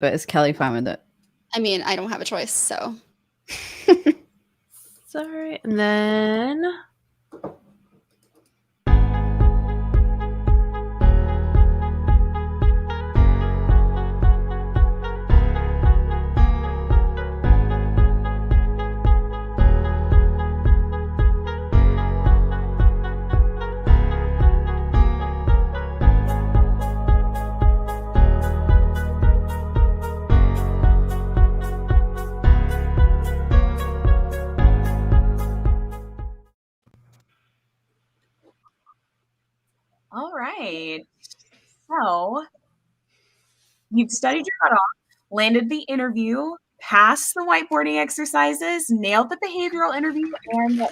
but is Kelly fine with it? I mean, I don't have a choice, so. Sorry. And then all right. So you've studied your butt off, landed the interview, passed the whiteboarding exercises, nailed the behavioral interview, and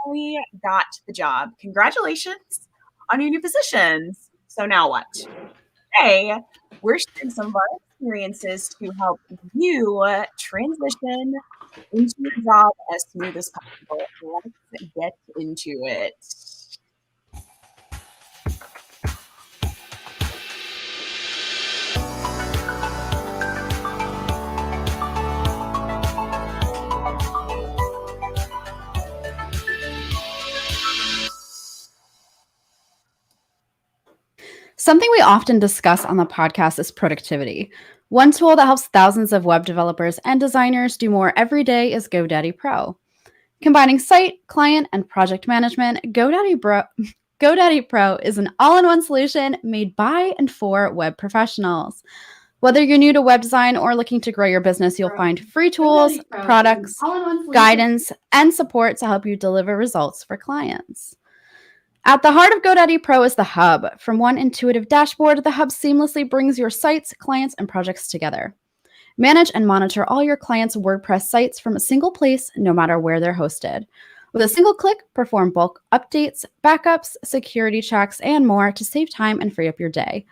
finally got the job. Congratulations on your new positions. So now what? Today, we're sharing some of our experiences to help you transition into your job as smooth as possible. Let's get into it. Something we often discuss on the podcast is productivity. One tool that helps thousands of web developers and designers do more every day is GoDaddy Pro. Combining site, client, and project management, GoDaddy Pro is an all-in-one solution made by and for web professionals. Whether you're new to web design or looking to grow your business, you'll find free tools, products, guidance, and support to help you deliver results for clients. At the heart of GoDaddy Pro is the Hub. From one intuitive dashboard, the Hub seamlessly brings your sites, clients, and projects together. Manage and monitor all your clients' WordPress sites from a single place, no matter where they're hosted. With a single click, perform bulk updates, backups, security checks, and more to save time and free up your day.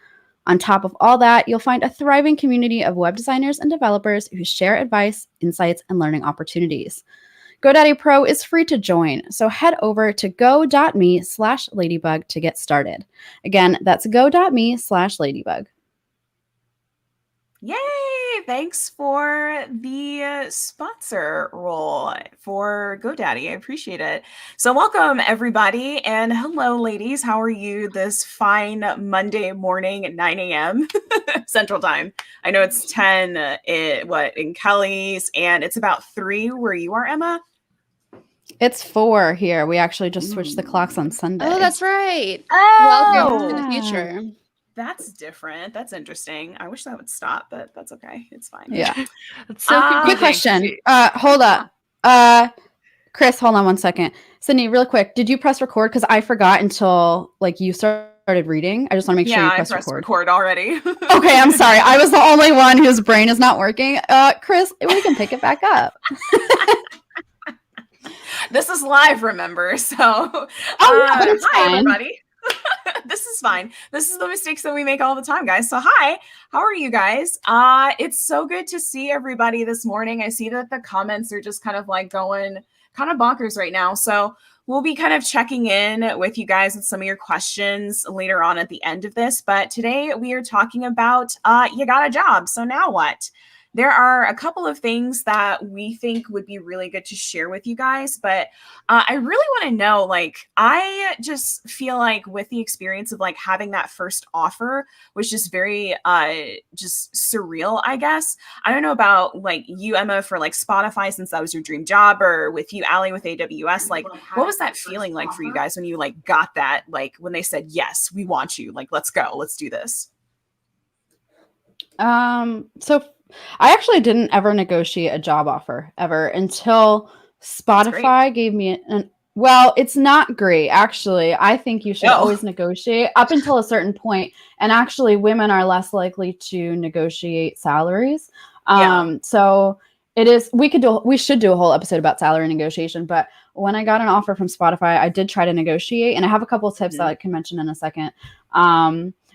On top of all that, you'll find a thriving community of web designers and developers who share advice, insights, and learning opportunities. GoDaddy Pro is free to join, so head over to go.me/ladybug to get started. Again, that's go.me/ladybug. Yay! Thanks for the sponsor role for GoDaddy. I appreciate it. So welcome, everybody. And hello, ladies. How are you this fine Monday morning at 9 a.m. Central Time? I know it's 10 in Kelly's, and it's about 3 where you are, Emma? It's 4 here. We actually just switched the clocks on Sunday. Oh, that's right. Oh, welcome to the future. That's different. That's interesting. I wish that would stop, but that's okay. It's fine. Yeah. So quick question. Hold up. Chris, hold on one second. Sydney, real quick. Did you press record? Because I forgot until you started reading. I just want to make sure you pressed record already. Okay, I'm sorry. I was the only one whose brain is not working. Chris, we can pick it back up. This is live, remember? So, but it's hi, fine. everybody. This is fine. This is the mistakes that we make all the time, guys. So hi, how are you guys? It's so good to see everybody this morning. I see that the comments are just kind of like going kind of bonkers right now. So we'll be kind of checking in with you guys with some of your questions later on at the end of this. But today we are talking about you got a job. So now what? There are a couple of things that we think would be really good to share with you guys, but I really want to know, I just feel like with the experience of having that first offer was just very just surreal, I guess. I don't know about you, Emma, for Spotify, since that was your dream job, or with you, Allie, with AWS. What was that feeling like for you guys when you got that, when they said, yes, we want you, let's go, let's do this? So I actually didn't ever negotiate a job offer ever until Spotify gave me well, it's not great. Actually, I think you should always negotiate up until a certain point. And actually women are less likely to negotiate salaries. So it is, we should do a whole episode about salary negotiation, but when I got an offer from Spotify, I did try to negotiate, and I have a couple of tips that I can mention in a second.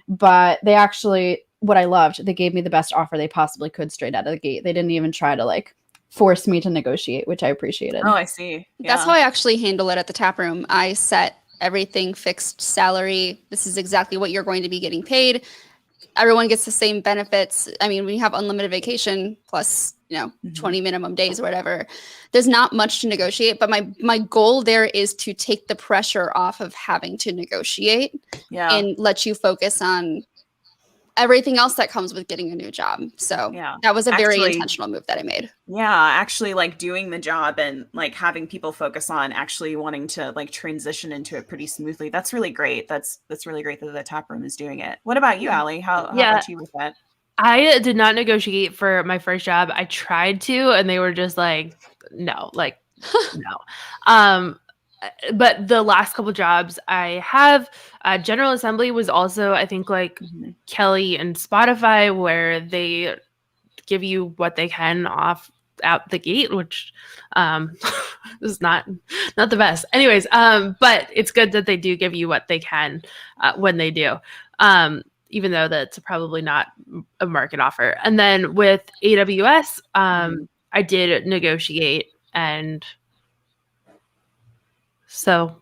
But they actually, what I loved, they gave me the best offer they possibly could straight out of the gate. They didn't even try to force me to negotiate, which I appreciated. Oh, I see. Yeah. That's how I actually handle it at the tap room. I set everything fixed salary. This is exactly what you're going to be getting paid. everyone gets the same benefits. I mean, we have unlimited vacation plus, 20 minimum days or whatever. There's not much to negotiate, but my goal there is to take the pressure off of having to negotiate and let you focus on everything else that comes with getting a new job. So that was a very intentional move that I made. Yeah, actually like doing the job and like having people focus on actually wanting to like transition into it pretty smoothly. That's really great. That's really great that the tap room is doing it. What about you, Allie? How about you with that? I did not negotiate for my first job. I tried to, and they were just like, no, no. But the last couple jobs I have, General Assembly was also, I think, like Kelly and Spotify, where they give you what they can out the gate, which is not the best. Anyways, but it's good that they do give you what they can when they do. Even though that's probably not a market offer. And then with AWS, I did negotiate, and so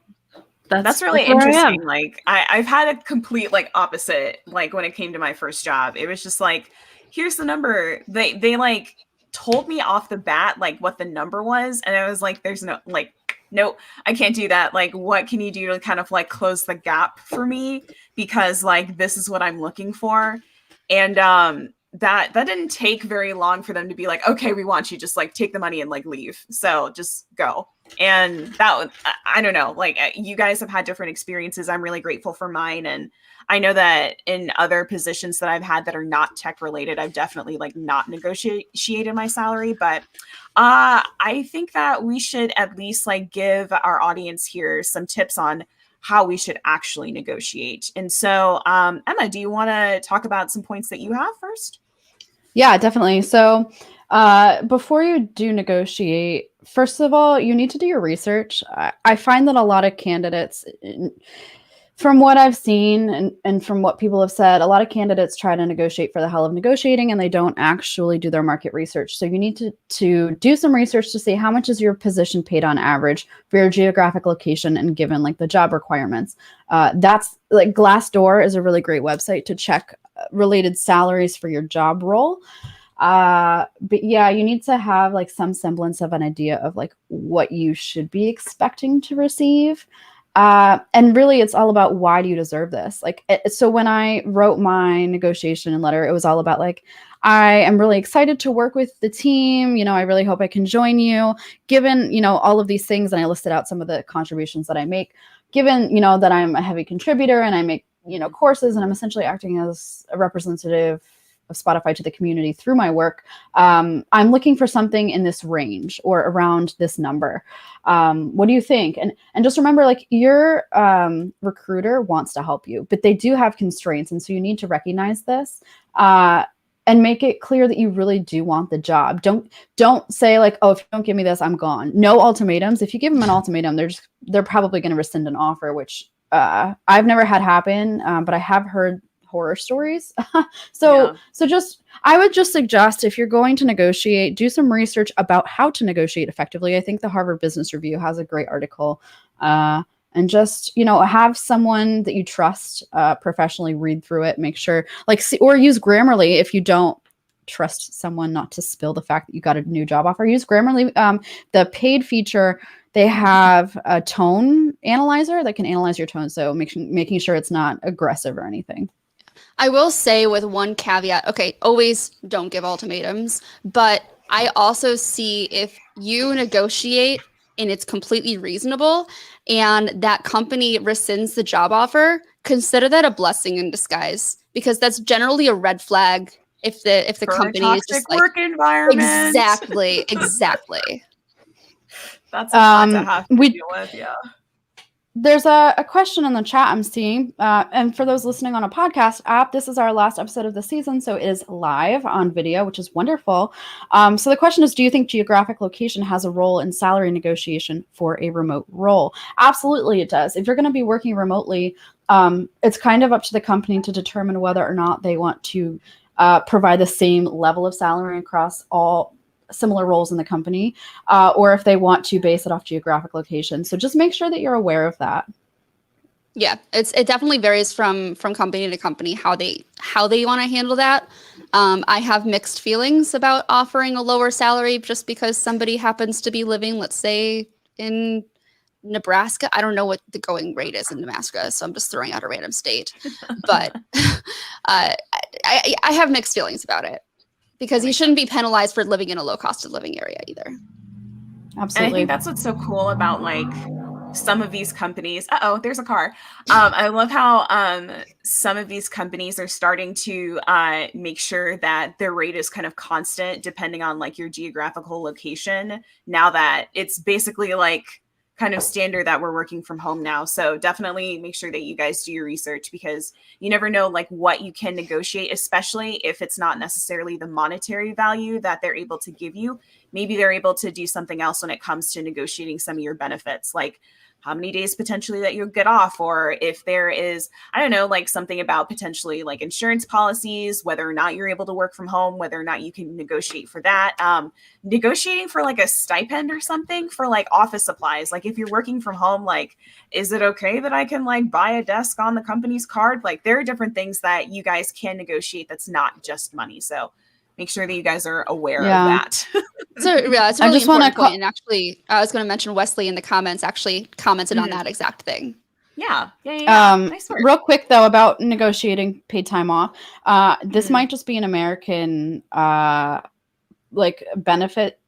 that's really interesting. Like I've had a complete like opposite, like when it came to my first job. It was just like, here's the number. They like told me off the bat like what the number was, and I was like, there's no like, no, I can't do that. Like, what can you do to kind of like close the gap for me? Because like, this is what I'm looking for. And that didn't take very long for them to be like, okay, we want you, just like take the money and like leave. So just go. And that, I don't know, like you guys have had different experiences. I'm really grateful for mine. And I know that in other positions that I've had that are not tech related, I've definitely like not negotiated my salary, but I think that we should at least like give our audience here some tips on how we should actually negotiate. And so, Emma, do you want to talk about some points that you have first? Yeah, definitely. So before you do negotiate, first of all, you need to do your research. I find that a lot of candidates, from what I've seen and from what people have said, a lot of candidates try to negotiate for the hell of negotiating, and they don't actually do their market research. So you need to do some research to see how much is your position paid on average for your geographic location and given like the job requirements. That's like Glassdoor is a really great website to check related salaries for your job role. But yeah, you need to have like some semblance of an idea of like what you should be expecting to receive. And really it's all about, why do you deserve this? Like, so when I wrote my negotiation letter, it was all about like, I am really excited to work with the team. I really hope I can join you, given, all of these things. And I listed out some of the contributions that I make, given, that I'm a heavy contributor and I make, courses, and I'm essentially acting as a representative of Spotify to the community through my work. I'm looking for something in this range or around this number. What do you think? And just remember, like, your recruiter wants to help you, but they do have constraints. And so you need to recognize this and make it clear that you really do want the job. Don't say like, oh, if you don't give me this, I'm gone. No ultimatums. If you give them an ultimatum, they're probably going to rescind an offer, which I've never had happen, but I have heard horror stories. So I would just suggest, if you're going to negotiate, do some research about how to negotiate effectively. I think the Harvard Business Review has a great article, and just, have someone that you trust professionally read through it, make sure or use Grammarly if you don't trust someone not to spill the fact that you got a new job offer. Use Grammarly. The paid feature, they have a tone analyzer that can analyze your tone. So making sure it's not aggressive or anything. I will say with one caveat, okay, always don't give ultimatums, but I also see if you negotiate and it's completely reasonable and that company rescinds the job offer, consider that a blessing in disguise, because that's generally a red flag if the company is just like work environment. Exactly. That's a lot to have to deal with, yeah. There's a question in the chat I'm seeing, and for those listening on a podcast app, this is our last episode of the season, so it is live on video, which is wonderful. So the question is, do you think geographic location has a role in salary negotiation for a remote role? Absolutely it does. If you're going to be working remotely, it's kind of up to the company to determine whether or not they want to provide the same level of salary across all similar roles in the company, or if they want to base it off geographic location. So just make sure that you're aware of that. Yeah, it definitely varies from company to company how they want to handle that. I have mixed feelings about offering a lower salary just because somebody happens to be living, let's say, in Nebraska. I don't know what the going rate is in Nebraska, so I'm just throwing out a random state. But I have mixed feelings about it because you shouldn't be penalized for living in a low cost of living area either. And I Absolutely. think that's what's so cool about like some of these companies. There's a car. I love how some of these companies are starting to make sure that their rate is kind of constant depending on like your geographical location. Now that it's basically like kind of standard that we're working from home now. So definitely make sure that you guys do your research because you never know like what you can negotiate, especially if it's not necessarily the monetary value that they're able to give you. Maybe they're able to do something else when it comes to negotiating some of your benefits, like how many days potentially that you'll get off, or if there is, I don't know, like something about potentially like insurance policies, whether or not you're able to work from home, whether or not you can negotiate for that. Negotiating for like a stipend or something for like office supplies. Like if you're working from home, like, is it okay that I can like buy a desk on the company's card? Like there are different things that you guys can negotiate that's not just money. So make sure that you guys are aware of that. So yeah, it's a I really just wanna important point. And actually, I was going to mention Wesley in the comments actually commented on that exact thing. Yeah. Nice work. Real quick though about negotiating paid time off. This might just be an American like benefit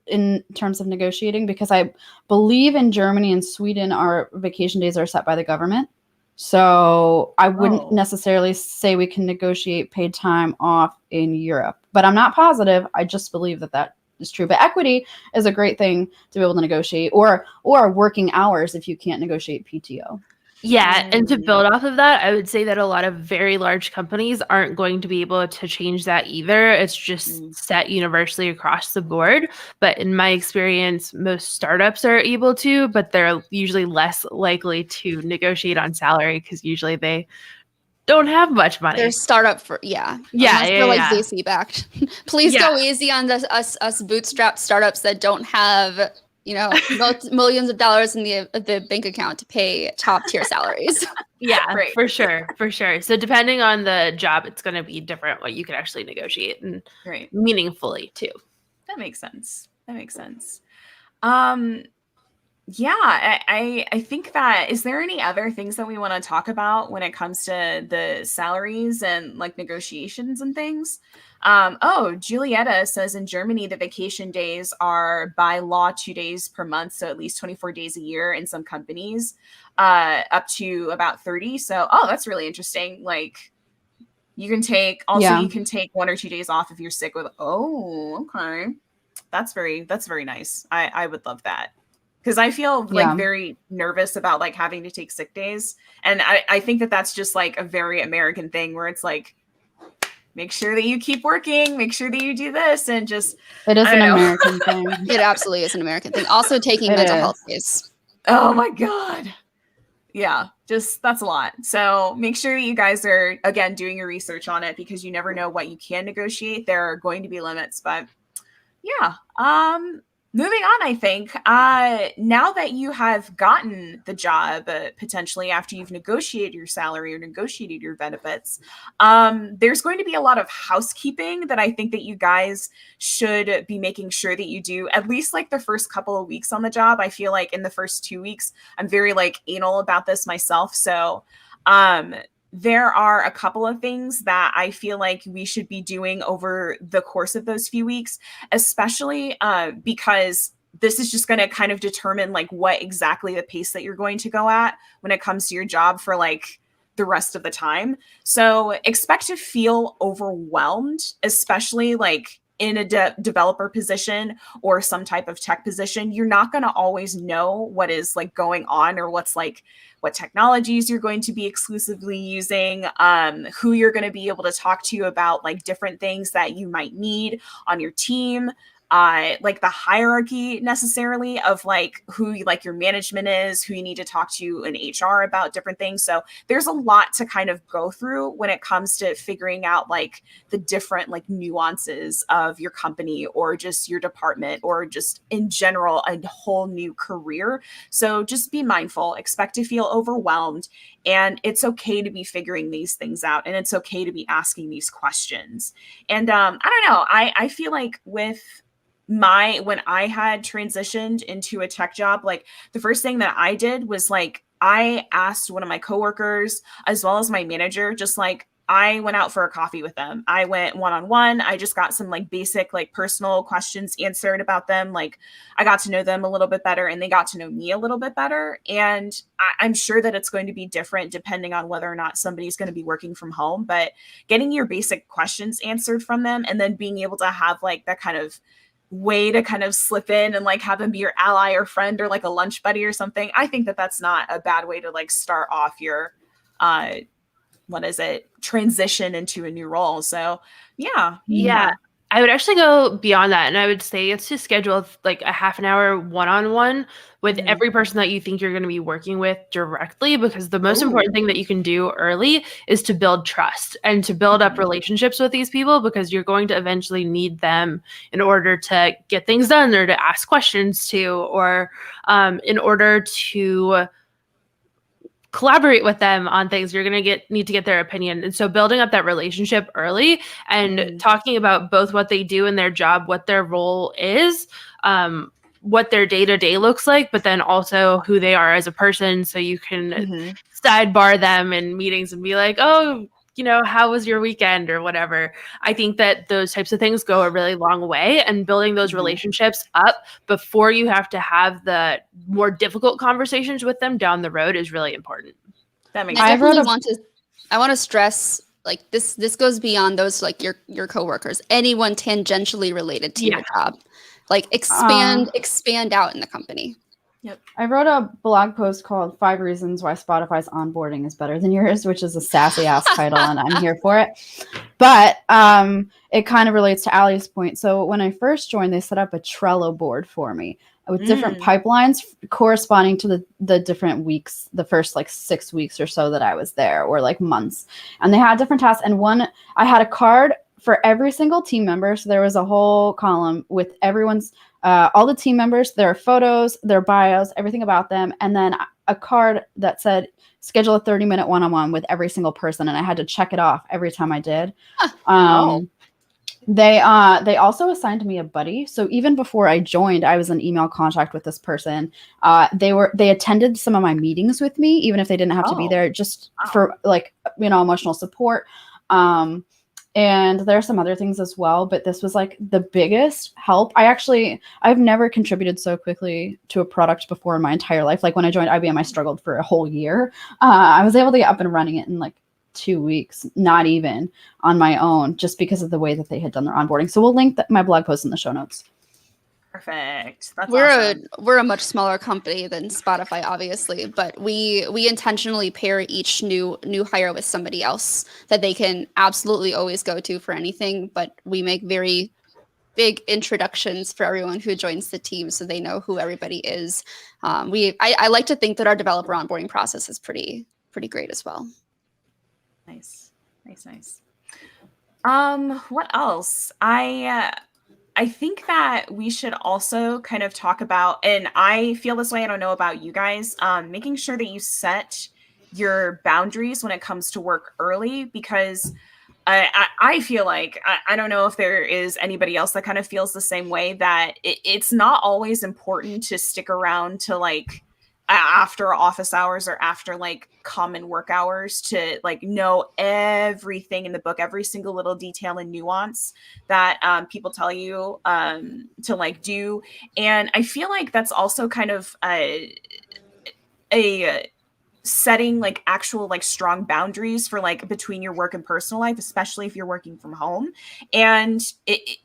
in terms of negotiating, because I believe in Germany and Sweden our vacation days are set by the government. So I wouldn't necessarily say we can negotiate paid time off in Europe, but I'm not positive. I just believe that is true. But equity is a great thing to be able to negotiate, or working hours if you can't negotiate PTO. Yeah, and to build off of that, I would say that a lot of very large companies aren't going to be able to change that either. It's just set universally across the board. But in my experience, most startups are able to, but they're usually less likely to negotiate on salary because usually they don't have much money. They're startup for unless they're like VC backed. Please go easy on us bootstrap startups that don't have millions of dollars in the bank account to pay top tier salaries. Right. For sure. So depending on the job, it's going to be different what you can actually negotiate and meaningfully too. That makes sense. I think that, is there any other things that we want to talk about when it comes to the salaries and like negotiations and things? Julietta says in Germany, the vacation days are by law 2 days per month. So at least 24 days a year in some companies, up to about 30. So, that's really interesting. Like you can take 1 or 2 days off if you're sick with, okay. That's very nice. I would love that. Because I feel like very nervous about like having to take sick days. And I think that that's just like a very American thing where it's like, make sure that you keep working, make sure that you do this, and just... It is an American thing. It absolutely is an American thing. Also taking mental health days. Oh my God. Yeah, that's a lot. So make sure that you guys are, again, doing your research on it because you never know what you can negotiate. There are going to be limits, but yeah. Moving on, I think, now that you have gotten the job, potentially after you've negotiated your salary or negotiated your benefits, there's going to be a lot of housekeeping that I think that you guys should be making sure that you do, at least like the first couple of weeks on the job. I feel like in the first 2 weeks, I'm very like anal about this myself. So, there are a couple of things that I feel like we should be doing over the course of those few weeks, especially because this is just going to kind of determine like what exactly the pace that you're going to go at when it comes to your job for like the rest of the time. So expect to feel overwhelmed, especially like in a developer position or some type of tech position. You're not going to always know what is like going on or what technologies you're going to be exclusively using, who you're going to be able to talk to about like different things that you might need on your team. like the hierarchy necessarily of like who like your management is, who you need to talk to in HR about different things. So there's a lot to kind of go through when it comes to figuring out like the different like nuances of your company or just your department or just in general a whole new career. So just be mindful, expect to feel overwhelmed, and it's okay to be figuring these things out, and it's okay to be asking these questions. And I don't know, I feel like with when I had transitioned into a tech job, like the first thing that I did was like I asked one of my coworkers as well as my manager, just like I went out for a coffee with them. I went one-on-one. I just got some like basic like personal questions answered about them. Like I got to know them a little bit better and they got to know me a little bit better. And I'm sure that it's going to be different depending on whether or not somebody's going to be working from home, but getting your basic questions answered from them and then being able to have like that kind of way to kind of slip in and like have them be your ally or friend or like a lunch buddy or something. I think that that's not a bad way to like start off your transition into a new role. So Yeah. I would actually go beyond that, and I would say it's to schedule like a half an hour one-on-one with every person that you think you're going to be working with directly, because the most important thing that you can do early is to build trust and to build up relationships with these people, because you're going to eventually need them in order to get things done or to ask questions to, or in order to collaborate with them on things. You're going to need to get their opinion. And so building up that relationship early and talking about both what they do in their job, what their role is, what their day-to-day looks like, but then also who they are as a person. So you can sidebar them in meetings and be like, oh, you know, how was your weekend or whatever. I think that those types of things go a really long way, and building those relationships up before you have to have the more difficult conversations with them down the road is really important. That makes I want to stress like this goes beyond those like your coworkers, anyone tangentially related to your job. Like expand out in the company. Yep. I wrote a blog post called 5 Reasons Why Spotify's Onboarding is Better Than Yours, which is a sassy ass title, and I'm here for it. But it kind of relates to Allie's point. So when I first joined, they set up a Trello board for me with different pipelines corresponding to the different weeks, the first like 6 weeks or so that I was there, or like months. And they had different tasks. And I had a card for every single team member. So there was a whole column with everyone's all the team members, their photos, their bios, everything about them, and then a card that said schedule a 30-minute one-on-one with every single person, and I had to check it off every time I did. They also assigned me a buddy. So even before I joined, I was in email contact with this person. They attended some of my meetings with me, even if they didn't have to be there, just for like, you know, emotional support. And there are some other things as well, but this was like the biggest help. I've never contributed so quickly to a product before in my entire life. Like when I joined IBM, I struggled for a whole year. I was able to get up and running it in like 2 weeks, not even on my own, just because of the way that they had done their onboarding. So we'll link my blog post in the show notes. Perfect. That's we're a much smaller company than Spotify, obviously, but we intentionally pair each new hire with somebody else that they can absolutely always go to for anything. But we make very big introductions for everyone who joins the team, so they know who everybody is. I like to think that our developer onboarding process is pretty great as well. Nice. What else? I think that we should also kind of talk about, and I feel this way, I don't know about you guys, making sure that you set your boundaries when it comes to work early, because I feel like, I don't know if there is anybody else that kind of feels the same way, that it's not always important to stick around to like after office hours or after like common work hours to like know everything in the book, every single little detail and nuance that people tell you to like do. And I feel like that's also kind of a setting like actual like strong boundaries for like between your work and personal life, especially if you're working from home, and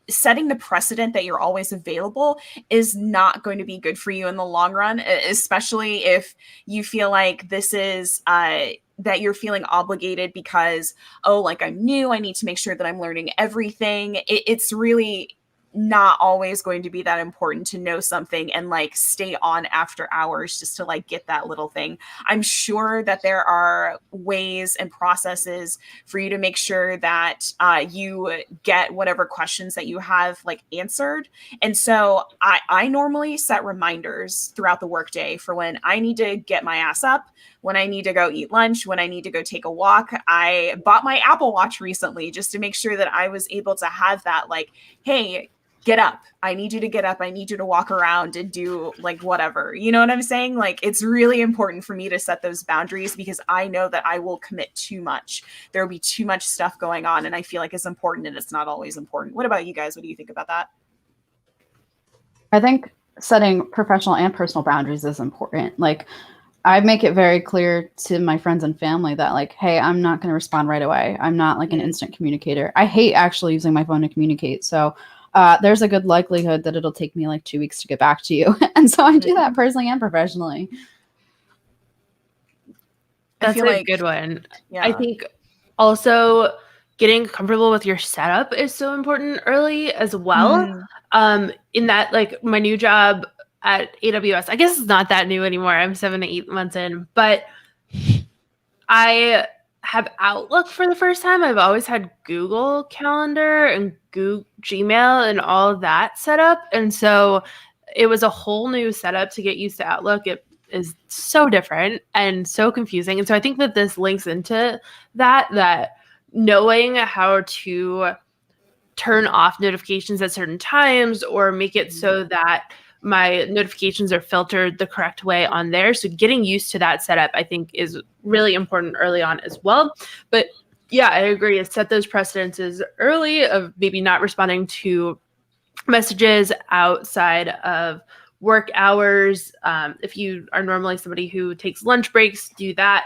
setting the precedent that you're always available is not going to be good for you in the long run, especially if you feel like this is that you're feeling obligated because, oh, like I'm new, I need to make sure that I'm learning everything. It's really not always going to be that important to know something and like stay on after hours just to like get that little thing. I'm sure that there are ways and processes for you to make sure that you get whatever questions that you have like answered. And so I normally set reminders throughout the workday for when I need to get my ass up, when I need to go eat lunch, when I need to go take a walk. I bought my Apple Watch recently just to make sure that I was able to have that like, hey, get up. I need you to get up. I need you to walk around and do like whatever. You know what I'm saying? Like, it's really important for me to set those boundaries because I know that I will commit too much. There will be too much stuff going on, and I feel like it's important and it's not always important. What about you guys? What do you think about that? I think setting professional and personal boundaries is important. Like, I make it very clear to my friends and family that like, hey, I'm not going to respond right away. I'm not like an instant communicator. I hate actually using my phone to communicate. So there's a good likelihood that it'll take me like 2 weeks to get back to you. And so I do that personally and professionally. That's a like, good one. Yeah. I think also getting comfortable with your setup is so important early as well. In that, like my new job at AWS, I guess it's not that new anymore. I'm 7 to 8 months in, but I have Outlook for the first time. I've always had Google Calendar and Google Gmail and all of that set up. And so it was a whole new setup to get used to Outlook. It is so different and so confusing. And so I think that this links into that knowing how to turn off notifications at certain times or make it so that my notifications are filtered the correct way on there. So getting used to that setup, I think, is really important early on as well. But yeah, I agree. Set those precedences early of maybe not responding to messages outside of work hours. If you are normally somebody who takes lunch breaks, do that.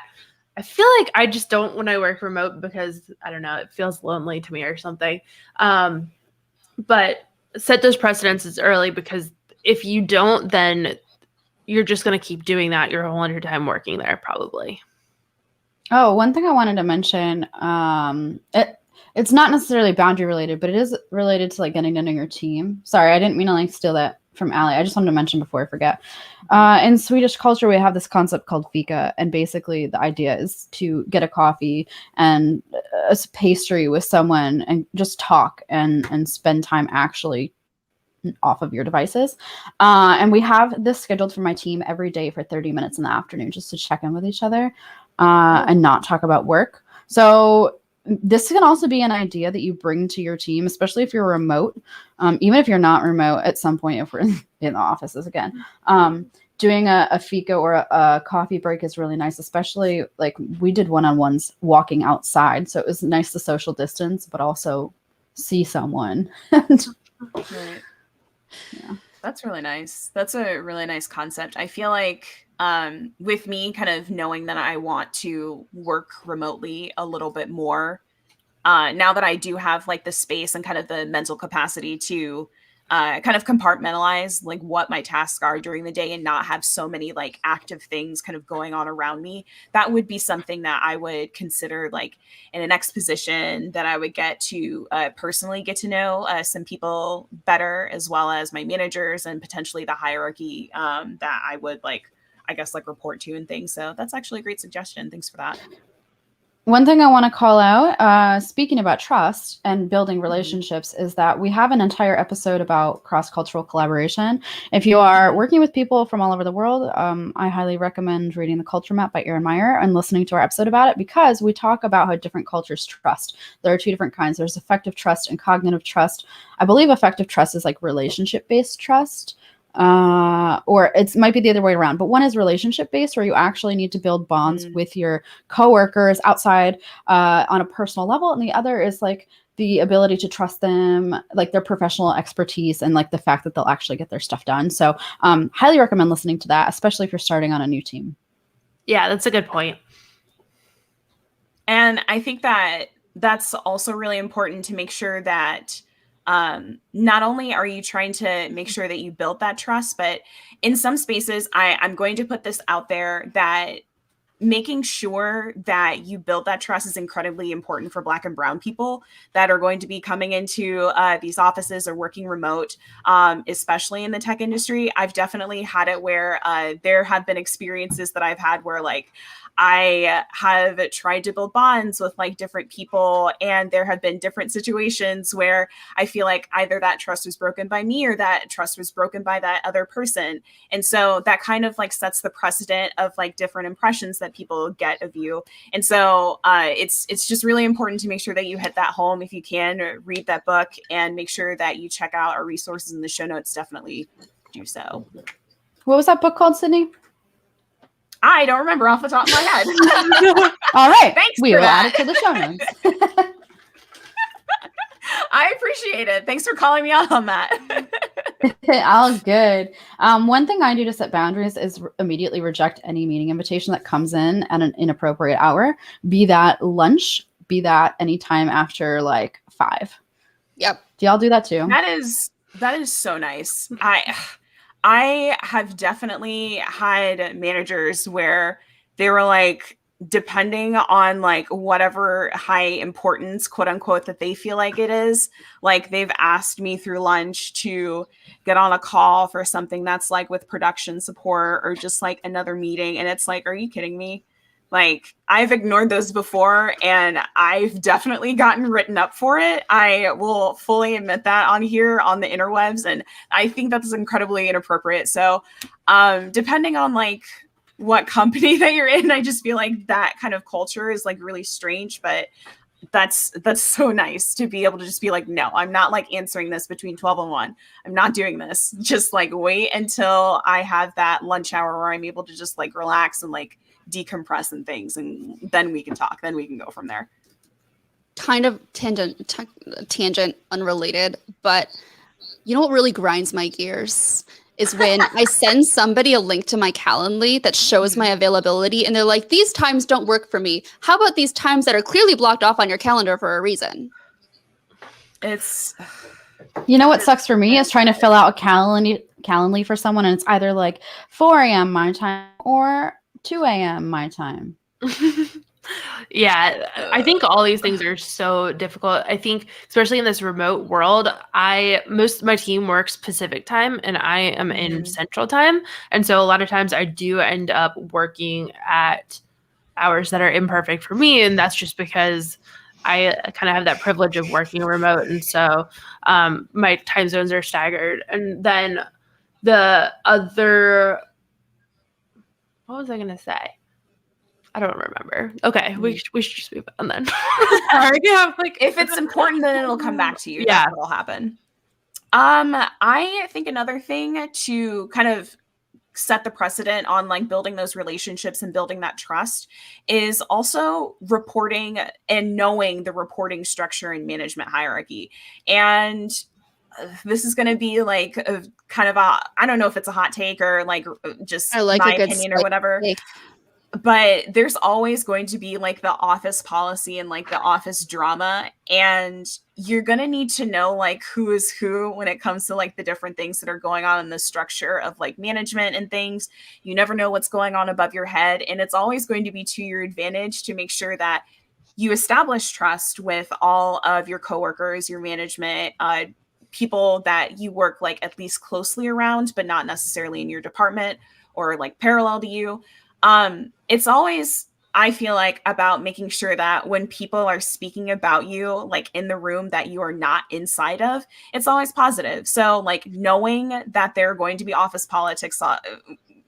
I feel like I just don't when I work remote because, I don't know, it feels lonely to me or something. But set those precedences early because if you don't, then you're just going to keep doing that your whole entire time working there, probably. Oh, one thing I wanted to mention, it's not necessarily boundary related, but it is related to like getting to know your team. Sorry, I didn't mean to like steal that from Allie. I just wanted to mention before I forget. In Swedish culture, we have this concept called fika, and basically the idea is to get a coffee and a pastry with someone and just talk and spend time actually off of your devices. And we have this scheduled for my team every day for 30 minutes in the afternoon just to check in with each other and not talk about work. So this can also be an idea that you bring to your team, especially if you're remote. Even if you're not remote at some point, if we're in the offices again, doing a fika or a coffee break is really nice, especially like we did one-on-ones walking outside. So it was nice to social distance, but also see someone. Right. Yeah, that's really nice. That's a really nice concept. I feel like with me kind of knowing that I want to work remotely a little bit more, now that I do have like the space and kind of the mental capacity to kind of compartmentalize like what my tasks are during the day and not have so many like active things kind of going on around me, that would be something that I would consider like in a next position that I would get to personally get to know some people better, as well as my managers and potentially the hierarchy that I would like, I guess, like report to and things. So that's actually a great suggestion. Thanks for that. One thing I want to call out, speaking about trust and building relationships, is that we have an entire episode about cross-cultural collaboration. If you are working with people from all over the world, I highly recommend reading The Culture Map by Erin Meyer and listening to our episode about it, because we talk about how different cultures trust. There are two different kinds. There's affective trust and cognitive trust. I believe affective trust is like relationship-based trust. Or it might be the other way around, but one is relationship based, where you actually need to build bonds with your coworkers outside on a personal level, and the other is like the ability to trust them, like their professional expertise and like the fact that they'll actually get their stuff done. So highly recommend listening to that, especially if you're starting on a new team. Yeah, that's a good point. And I think that that's also really important to make sure that not only are you trying to make sure that you build that trust, but in some spaces, I'm going to put this out there, that making sure that you build that trust is incredibly important for Black and brown people that are going to be coming into these offices or working remote, especially in the tech industry. I've definitely had it where there have been experiences that I've had where like I have tried to build bonds with like different people, and there have been different situations where I feel like either that trust was broken by me or that trust was broken by that other person. And so that kind of like sets the precedent of like different impressions that people get of you. And so it's just really important to make sure that you hit that home. If you can, or read that book and make sure that you check out our resources in the show notes. Definitely do so. What was that book called, Sydney? I don't remember off the top of my head. All right. Thanks We for will that. add it to the show notes. I appreciate it. Thanks for calling me out on that. All good. One thing I do to set boundaries is immediately reject any meeting invitation that comes in at an inappropriate hour, be that lunch, be that anytime after like 5. Yep. Do y'all do that too? That is so nice. I have definitely had managers where they were like, depending on like whatever high importance, quote unquote, that they feel like it is, like they've asked me through lunch to get on a call for something that's like with production support or just like another meeting. And it's like, are you kidding me? Like, I've ignored those before, and I've definitely gotten written up for it. I will fully admit that on here on the interwebs, and I think that's incredibly inappropriate. So depending on like what company that you're in, I just feel like that kind of culture is like really strange, but that's so nice to be able to just be like, no, I'm not like answering this between 12 and 1. I'm not doing this. Just like wait until I have that lunch hour where I'm able to just like relax and like decompress and things, and then we can talk, then we can go from there. Kind of tangent unrelated, but you know what really grinds my gears is when I send somebody a link to my Calendly that shows my availability, and they're like, these times don't work for me. How about these times that are clearly blocked off on your calendar for a reason? It's You know what sucks for me is trying to fill out a Calendly for someone, and it's either like 4 a.m. my time or 2 a.m. my time. Yeah, I think all these things are so difficult. I think, especially in this remote world, most of my team works Pacific time and I am in Central time. And so a lot of times I do end up working at hours that are imperfect for me. And that's just because I kind of have that privilege of working remote. And so my time zones are staggered. And then the other, what was I going to say? I don't remember. Okay, we should just move on then. Sorry, yeah, like if it's important, then it'll come back to you. Yeah, that's what'll happen. I think another thing to kind of set the precedent on like building those relationships and building that trust is also reporting and knowing the reporting structure and management hierarchy. And this is going to be like a kind of a, I don't know if it's a hot take or like just my opinion or whatever. But there's always going to be like the office policy and like the office drama. And you're going to need to know like who is who when it comes to like the different things that are going on in the structure of like management and things. You never know what's going on above your head. And it's always going to be to your advantage to make sure that you establish trust with all of your coworkers, your management, people that you work like at least closely around, but not necessarily in your department or like parallel to you. It's always, I feel like, about making sure that when people are speaking about you, like in the room that you are not inside of, it's always positive. So like knowing that there are going to be office politics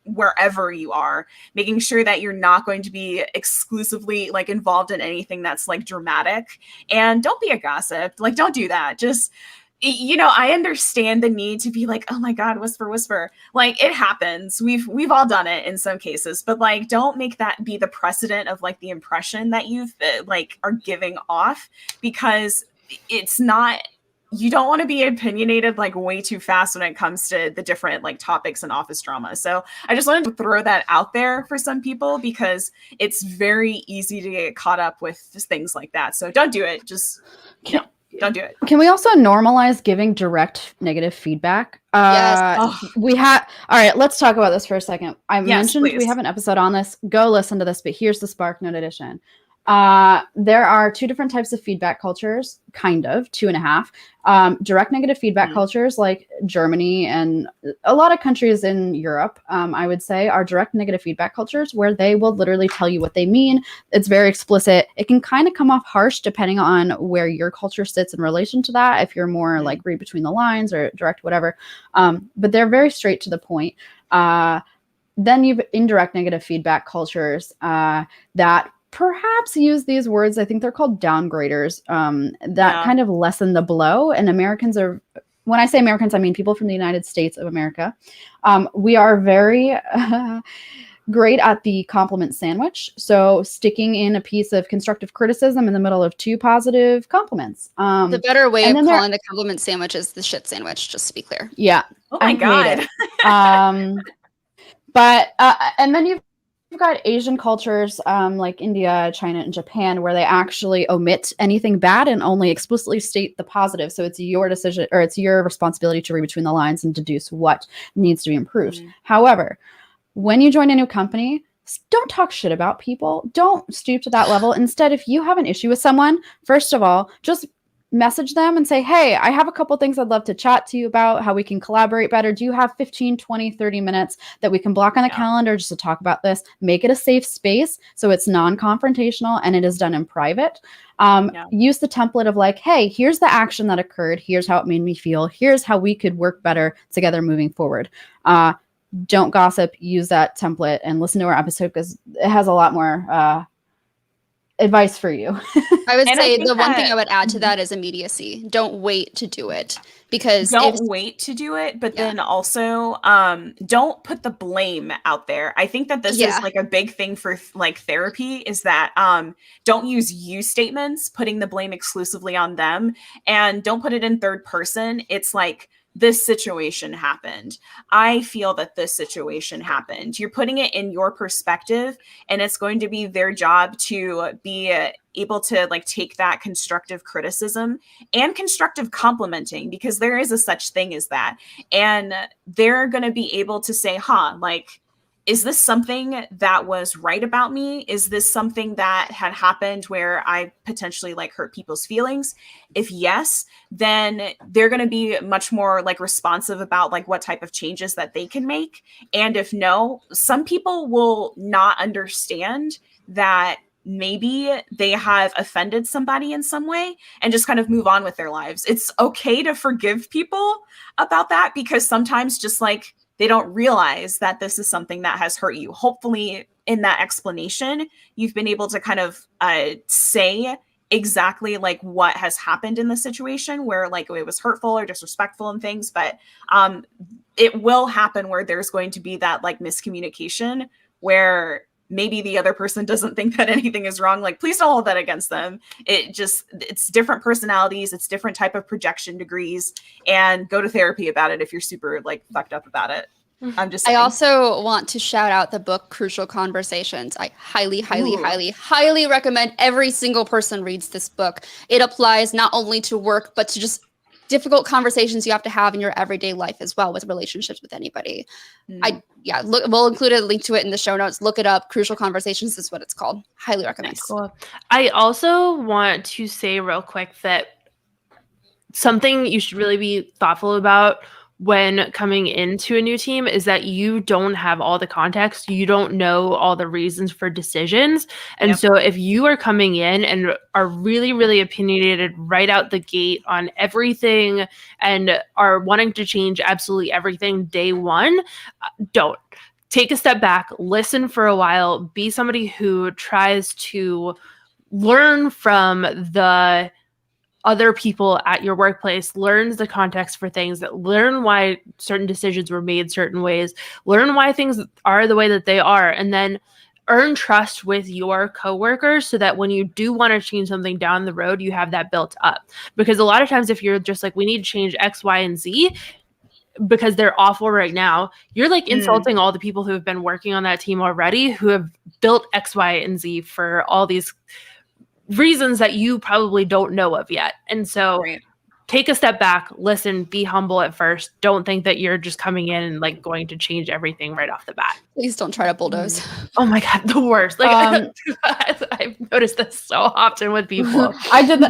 wherever you are, making sure that you're not going to be exclusively like involved in anything that's like dramatic, and don't be a gossip. Like, don't do that. Just, you know, I understand the need to be like, oh my God, whisper. Like, it happens. We've all done it in some cases, but like, don't make that be the precedent of like the impression that you've like are giving off, because it's not, you don't want to be opinionated like way too fast when it comes to the different like topics and office drama. So I just wanted to throw that out there for some people, because it's very easy to get caught up with things like that. So don't do it. Just, you know. Don't do it. Can we also normalize giving direct negative feedback? Yes. Oh. We have. All right, let's talk about this for a second. I mentioned we please. have an episode on this. Go listen to this, but here's the SparkNote edition. There are 2 different types of feedback cultures, kind of 2.5. Direct negative feedback cultures like Germany and a lot of countries in Europe, I would say, are direct negative feedback cultures where they will literally tell you what they mean. It's very explicit. It can kind of come off harsh depending on where your culture sits in relation to that. If you're more like read between the lines or direct, whatever. But they're very straight to the point. Then you've indirect negative feedback cultures that perhaps use these words. I think they're called downgraders, that kind of lessen the blow. And Americans are, when I say Americans, I mean people from the United States of America. We are very great at the compliment sandwich. So sticking in a piece of constructive criticism in the middle of 2 positive compliments. The better way and of then calling the compliment sandwich is the shit sandwich, just to be clear. Yeah. Oh my I hate God. it. But and then you've got Asian cultures like India, China, and Japan, where they actually omit anything bad and only explicitly state the positive. So it's your decision, or it's your responsibility to read between the lines and deduce what needs to be improved. However, when you join a new company, don't talk shit about people. Don't stoop to that level. Instead, if you have an issue with someone, first of all, just message them and say, hey, I have a couple things I'd love to chat to you about, how we can collaborate better. Do you have 15, 20, 30 minutes that we can block on the calendar just to talk about this? Make it a safe space so it's non-confrontational and it is done in private. Use the template of like, hey, here's the action that occurred. Here's how it made me feel. Here's how we could work better together moving forward. Don't gossip. Use that template and listen to our episode because it has a lot more advice for you. I would And I say think the one thing that- I would add to that is immediacy. Don't wait to do it, because Don't wait to do it, but then also don't put the blame out there. I think that this is like a big thing for like therapy is that don't use you statements, putting the blame exclusively on them, and don't put it in third person. It's like, this situation happened. I feel that this situation happened. You're putting it in your perspective, and it's going to be their job to be able to like take that constructive criticism and constructive complimenting, because there is a such thing as that. And they're going to be able to say, like, is this something that was right about me? Is this something that had happened where I potentially like hurt people's feelings? If yes, then they're going to be much more like responsive about like what type of changes that they can make. And if no, some people will not understand that maybe they have offended somebody in some way and just kind of move on with their lives. It's okay to forgive people about that, because sometimes just like they don't realize that this is something that has hurt you. Hopefully in that explanation, you've been able to kind of say exactly like what has happened in the situation where like it was hurtful or disrespectful and things. But it will happen where there's going to be that like miscommunication where maybe the other person doesn't think that anything is wrong. Like, please don't hold that against them. It's different personalities. It's different type of projection degrees, and go to therapy about it if you're super like fucked up about it. I'm just saying. I also want to shout out the book Crucial Conversations. I highly, highly, highly, highly recommend every single person reads this book. It applies not only to work, but to just difficult conversations you have to have in your everyday life as well with relationships with anybody. We'll include a link to it in the show notes. Look it up. Crucial Conversations is what it's called. Highly recommend. Cool. I also want to say real quick that something you should really be thoughtful about when coming into a new team is that you don't have all the context. You don't know all the reasons for decisions. And so if you are coming in and are really, really opinionated right out the gate on everything and are wanting to change absolutely everything day one, don't. Take a step back, listen for a while, be somebody who tries to learn from the other people at your workplace, learns the context for things, that learn why certain decisions were made certain ways, learn why things are the way that they are, and then earn trust with your coworkers so that when you do want to change something down the road, you have that built up. Because a lot of times if you're just like, we need to change X, Y, and Z because they're awful right now, you're like insulting all the people who have been working on that team already, who have built X, Y, and Z for all these reasons that you probably don't know of yet. And so Right. take a step back, listen, be humble at first. Don't think that you're just coming in and like going to change everything right off the bat. Please don't try to bulldoze. Oh my God, the worst. Like Um, I've noticed this so often with people. I did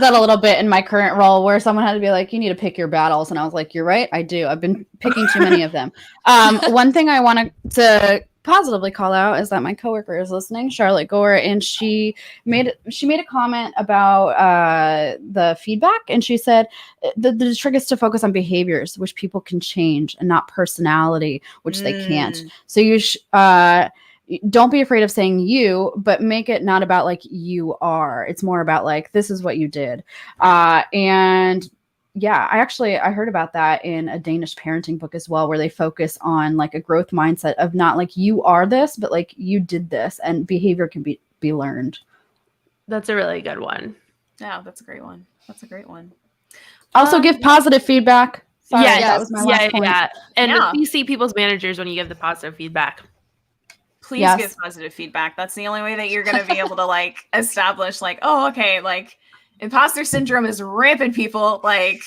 that a little bit in my current role where someone had to be like, you need to pick your battles. And I was like, you're right. I do. I've been picking too many of them. One thing I wanted to positively call out is that my coworker is listening, Charlotte Gore, and she made a comment about the feedback, and she said the trick is to focus on behaviors which people can change and not personality, which they can't. So you don't be afraid of saying you, but make it not about like you are. It's more about like, this is what you did. And yeah, I heard about that in a Danish parenting book as well, where they focus on like a growth mindset of not like you are this, but like you did this, and behavior can be learned. That's a really good one. Yeah, that's a great one. That's a great one. Also give positive feedback. Sorry, Yeah, that was my last point. Yeah. And Yeah. you see people's managers when you give the positive feedback. Please Yes. give positive feedback. That's the only way that you're going to be able to like establish like, oh, okay, like imposter syndrome is rampant, people. Like,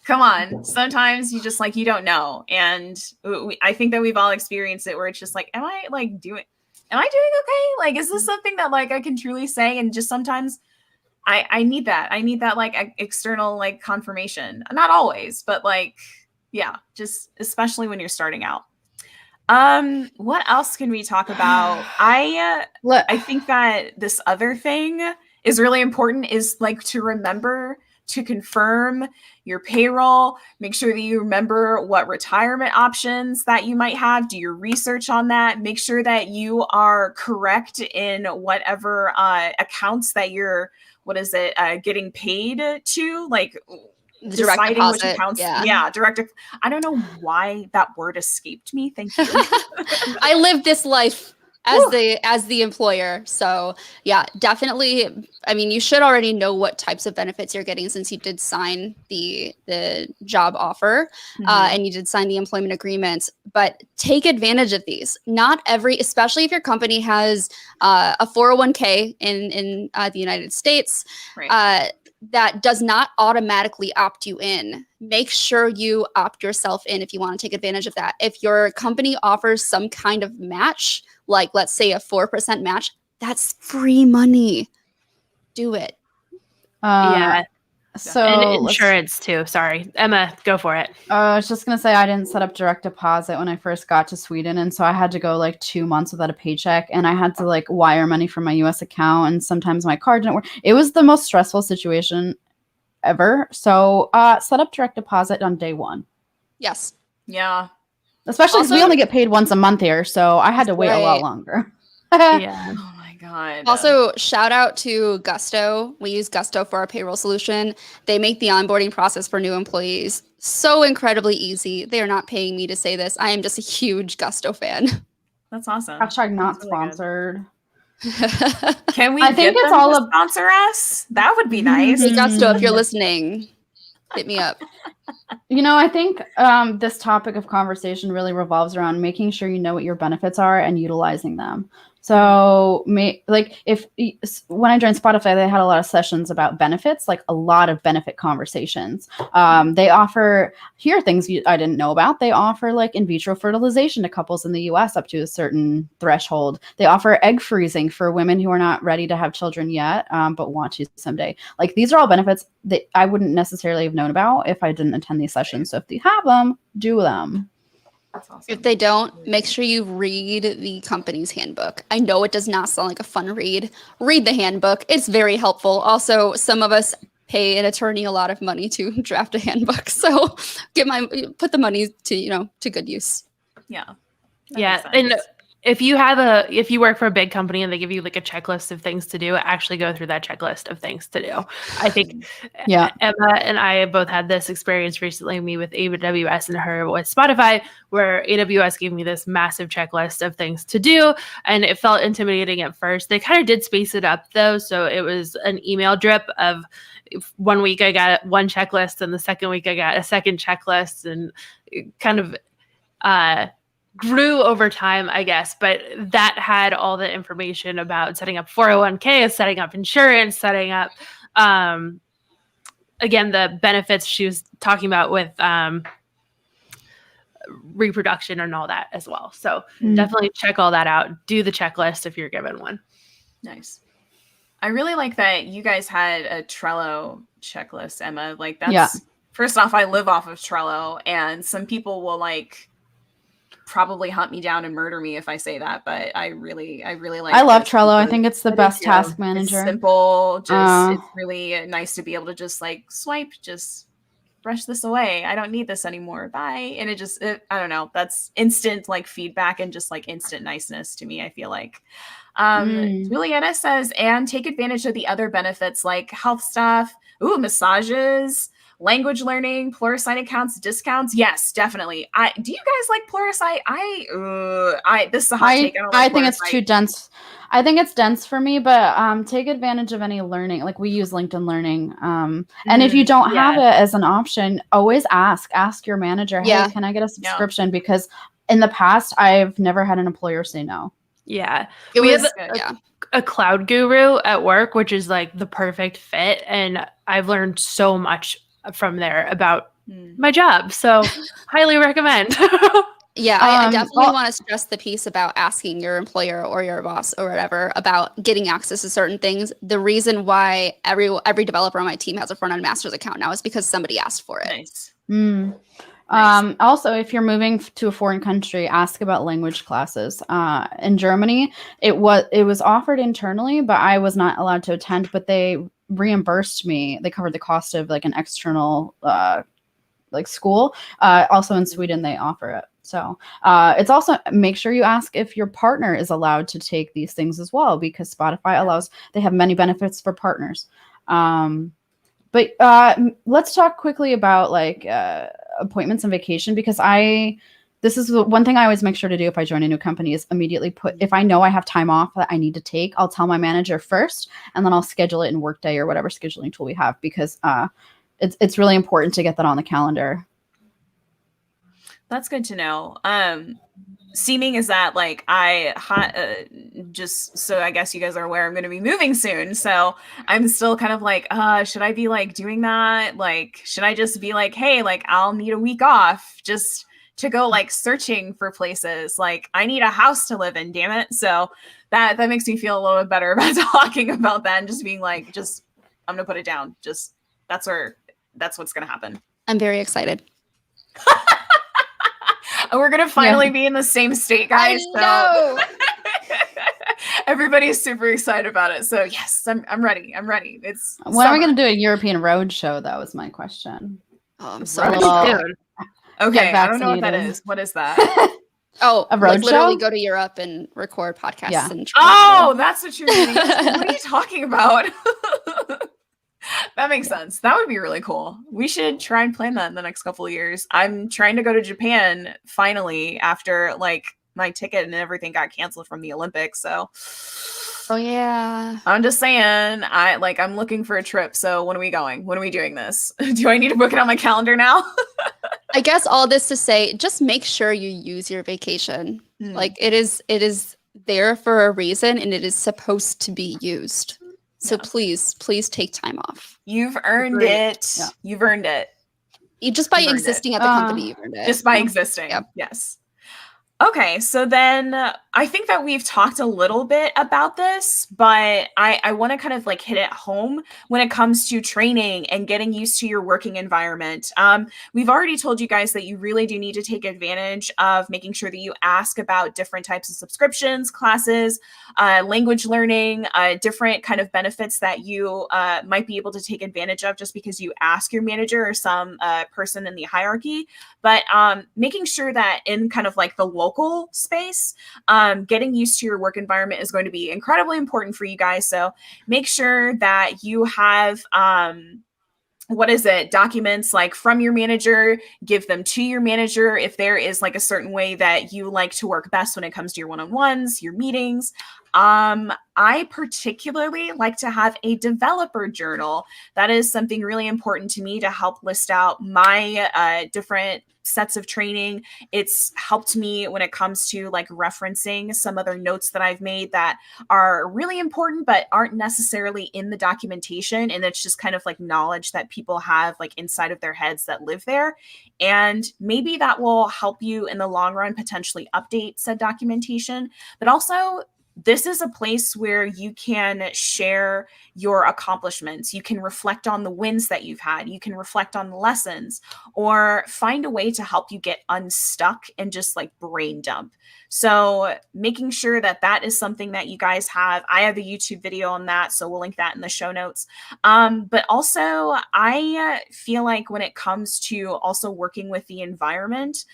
come on. Sometimes you just like, you don't know. And I think that we've all experienced it where it's just like, am I doing okay? Like, is this something that like I can truly say? And just sometimes I need that. I need that like external like confirmation. Not always, but like, yeah, just especially when you're starting out. What else can we talk about? I think that this other thing is really important, is like to remember to confirm your payroll. Make sure that you remember what retirement options that you might have. Do your research on that. Make sure that you are correct in whatever accounts that you're, getting paid to, like The direct deciding which deposit. accounts. Yeah. Direct. I don't know why that word escaped me. Thank you. I lived this life as the employer. So yeah, definitely. I mean, you should already know what types of benefits you're getting since you did sign the job offer and you did sign the employment agreement. But take advantage of these. Not every, especially if your company has a 401k in the United States. Right. That does not automatically opt you in. Make sure you opt yourself in if you want to take advantage of that. If your company offers some kind of match, like let's say a 4% match, that's free money. Do it. Yeah. So And insurance too. Sorry. Emma, go for it. I was just going to say, I didn't set up direct deposit when I first got to Sweden. And so I had to go like 2 months without a paycheck, and I had to like wire money from my US account. And sometimes my card didn't work. It was the most stressful situation ever. So set up direct deposit on day one. Yes. Yeah. Especially because we Also- only get paid once a month here. So I had to wait a lot Right. longer. Yeah. Oh my God. Also, shout out to Gusto. We use Gusto for our payroll solution. They make the onboarding process for new employees so incredibly easy. They are not paying me to say this. I am just a huge Gusto fan. That's awesome. Hashtag not That's really good. sponsored. Can we I think get it's them all to sponsor us? That would be nice. Hey, Gusto, if you're listening, hit me up. You know, I think this topic of conversation really revolves around making sure you know what your benefits are and utilizing them. So, when I joined Spotify, they had a lot of sessions about benefits, like a lot of benefit conversations. They offer, here are things I didn't know about. They offer like in vitro fertilization to couples in the US up to a certain threshold. They offer egg freezing for women who are not ready to have children yet, but want to someday. Like, these are all benefits that I wouldn't necessarily have known about if I didn't attend these sessions. So if you have them, do them. That's awesome. If they don't, make sure you read the company's handbook. I know it does not sound like a fun read. Read the handbook. It's very helpful. Also, some of us pay an attorney a lot of money to draft a handbook. So put the money to good use. Yeah. That Yeah. makes sense. And if you work for a big company and they give you like a checklist of things to do, actually go through that checklist of things to do. I think Yeah. Emma and I both had this experience recently, me with AWS and her with Spotify, where AWS gave me this massive checklist of things to do. And it felt intimidating at first. They kind of did space it up though. So it was an email drip of 1 week I got one checklist and the second week I got a second checklist, and kind of grew over time, I guess, but that had all the information about setting up 401k, setting up insurance, setting up, again, the benefits she was talking about with reproduction and all that as well. So definitely check all that out. Do the checklist if you're given one. Nice. I really like that you guys had a Trello checklist, Emma. Like that's first off, I live off of Trello, and some people will like probably hunt me down and murder me if I say that, but I really like I love this Trello. I because think it's the best task manager. it's simple. Just it's really nice to be able to just like swipe, just brush this away. I don't need this anymore. Bye. And I don't know. That's instant like feedback and just like instant niceness to me, I feel like. Julietta says, and take advantage of the other benefits like health stuff, massages, language learning, Pluralsight accounts, discounts. Yes, definitely. Do you guys like Pluralsight? This is a hot take. I think it's too dense. I think it's dense for me, but take advantage of any learning. Like we use LinkedIn Learning. And if you don't have it as an option, always ask your manager, hey, can I get a subscription? Because in the past, I've never had an employer say no. Yeah. We have a cloud guru at work, which is like the perfect fit. And I've learned so much from there about my job. So highly recommend. Yeah, I definitely want to stress the piece about asking your employer or your boss or whatever about getting access to certain things. The reason why every developer on my team has a front-end master's account now is because somebody asked for it. Nice. Nice. Also, if you're moving to a foreign country, ask about language classes. In Germany, it was offered internally, but I was not allowed to attend, but they reimbursed me. They covered the cost of like an external like school. Also in Sweden, they offer it. So it's also, make sure you ask if your partner is allowed to take these things as well, because Spotify they have many benefits for partners. But let's talk quickly about like appointments and vacation, because this is one thing I always make sure to do if I join a new company is immediately if I know I have time off that I need to take, I'll tell my manager first, and then I'll schedule it in Workday or whatever scheduling tool we have, because it's really important to get that on the calendar. That's good to know. Seeming is that like just so I guess you guys are aware, I'm going to be moving soon. So I'm still kind of like, should I be like doing that? Like, should I just be like, hey, like I'll need a week off just to go like searching for places? Like I need a house to live in, damn it. So that makes me feel a little bit better about talking about that and just being like, I'm going to put it down. Just that's what's going to happen. I'm very excited. We're going to finally be in the same state, guys. I know. So everybody's super excited about it. So yes, I'm ready. I'm ready. When are we going to do a European road show? That was my question. Oh, I'm sorry. Okay, I don't know what that is. What is that? A road show? Literally go to Europe and record podcasts. Yeah. That's what you're doing. What are you talking about? That makes sense. That would be really cool. We should try and plan that in the next couple of years. I'm trying to go to Japan finally after like my ticket and everything got canceled from the Olympics. So, oh yeah, I'm just saying. I'm looking for a trip. So when are we going? When are we doing this? Do I need to book it on my calendar now? I guess all this to say, just make sure you use your vacation. Like it is there for a reason, and it is supposed to be used. So please take time off. You've earned it. Yeah. You've earned it. Just by existing at the company, you've earned it. Just by existing. Yep. Yes. Okay, so then I think that we've talked a little bit about this, but I want to kind of like hit it home when it comes to training and getting used to your working environment. We've already told you guys that you really do need to take advantage of making sure that you ask about different types of subscriptions, classes, language learning, different kind of benefits that you might be able to take advantage of just because you ask your manager or some person in the hierarchy. But making sure that in kind of like the local space, getting used to your work environment is going to be incredibly important for you guys. So make sure that you have, documents like from your manager, give them to your manager. If there is like a certain way that you like to work best when it comes to your one-on-ones, your meetings, I particularly like to have a developer journal. That is something really important to me to help list out my different sets of training. It's helped me when it comes to like referencing some other notes that I've made that are really important but aren't necessarily in the documentation, and it's just kind of like knowledge that people have like inside of their heads that live there, and maybe that will help you in the long run potentially update said documentation. But also, this is a place where you can share your accomplishments. You can reflect on the wins that you've had. You can reflect on the lessons, or find a way to help you get unstuck and just like brain dump. So making sure that that is something that you guys have. I have a YouTube video on that, so we'll link that in the show notes. But also, I feel like when it comes to also working with the environment,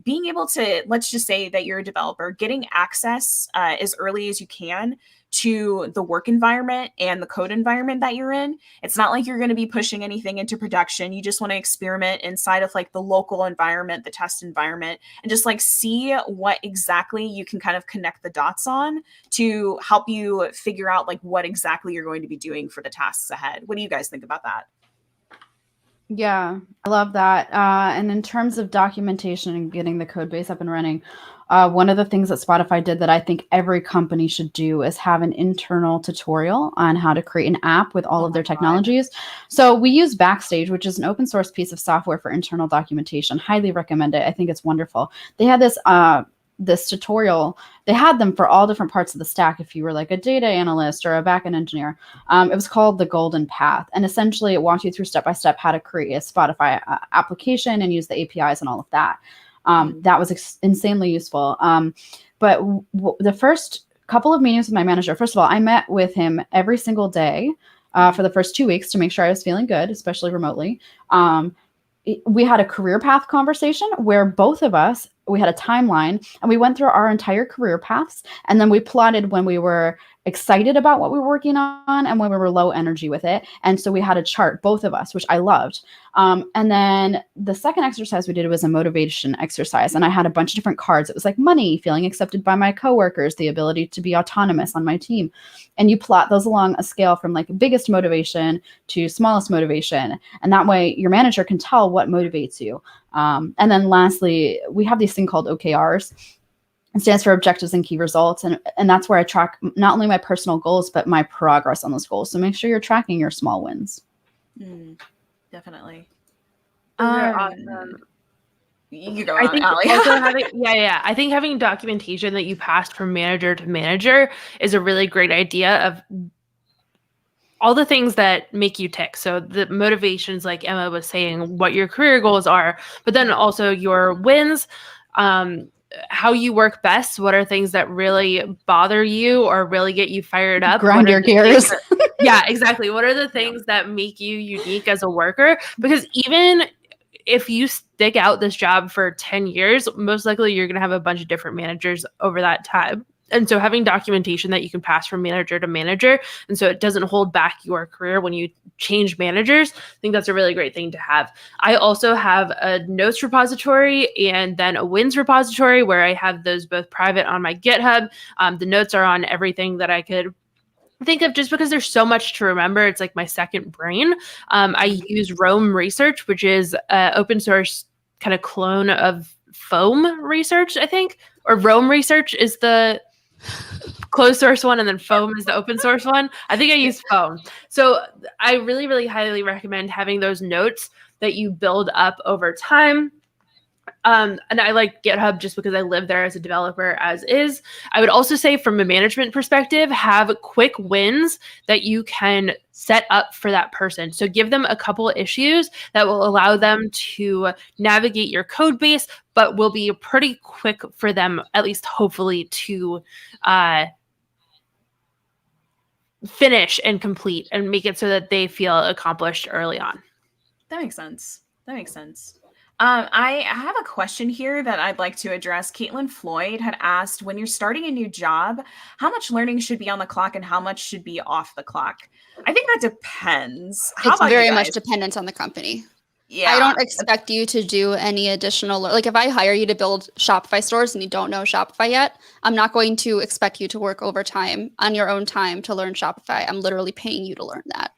being able to, let's just say that you're a developer, getting access as early as you can to the work environment and the code environment that you're in. It's not like you're going to be pushing anything into production. You just want to experiment inside of like the local environment, the test environment, and just like see what exactly you can kind of connect the dots on to help you figure out like what exactly you're going to be doing for the tasks ahead. What do you guys think about that? Yeah, I love that. And in terms of documentation and getting the code base up and running, one of the things that Spotify did that I think every company should do is have an internal tutorial on how to create an app with all of their technologies. So we use Backstage, which is an open source piece of software for internal documentation. Highly recommend it. I think it's wonderful. They had this tutorial. They had them for all different parts of the stack. If you were like a data analyst or a backend engineer, it was called the Golden Path. And essentially it walked you through step-by-step how to create a Spotify application and use the APIs and all of that. That was insanely useful. But the first couple of meetings with my manager, first of all, I met with him every single day for the first 2 weeks to make sure I was feeling good, especially remotely. We had a career path conversation where both of us, we had a timeline and we went through our entire career paths. And then we plotted when we were excited about what we were working on and when we were low energy with it. And so we had a chart, both of us, which I loved. And then the second exercise we did was a motivation exercise. And I had a bunch of different cards. It was like money, feeling accepted by my coworkers, the ability to be autonomous on my team. And you plot those along a scale from like biggest motivation to smallest motivation. And that way your manager can tell what motivates you. And then lastly, we have these thing called OKRs. It stands for objectives and key results. And that's where I track not only my personal goals, but my progress on those goals. So make sure you're tracking your small wins. Definitely. Awesome. You go I on, think Allie. also I think having documentation that you passed from manager to manager is a really great idea of all the things that make you tick. So the motivations, like Emma was saying, what your career goals are, but then also your wins, how you work best. What are things that really bother you or really get you fired up? Grind your gears. Yeah, exactly. What are the things that make you unique as a worker? Because even if you stick out this job for 10 years, most likely you're going to have a bunch of different managers over that time. And so having documentation that you can pass from manager to manager, and so it doesn't hold back your career when you change managers, I think that's a really great thing to have. I also have a notes repository and then a wins repository where I have those both private on my GitHub. The notes are on everything that I could think of, just because there's so much to remember. It's like my second brain. I use Roam Research, which is an open source kind of clone of Foam Research, I think, or Roam Research is the closed source one, and then Foam is the open source one. I think I use Foam. So I really, really highly recommend having those notes that you build up over time. And I like GitHub just because I live there as a developer as is. I would also say from a management perspective, have quick wins that you can set up for that person. So give them a couple issues that will allow them to navigate your code base, but will be pretty quick for them, at least hopefully, to finish and complete and make it so that they feel accomplished early on. That makes sense. I have a question here that I'd like to address. Caitlin Floyd had asked, when you're starting a new job, how much learning should be on the clock and how much should be off the clock? I think that depends. It's very much dependent on the company. Yeah. I don't expect you to do any additional, like if I hire you to build Shopify stores and you don't know Shopify yet, I'm not going to expect you to work overtime on your own time to learn Shopify. I'm literally paying you to learn that.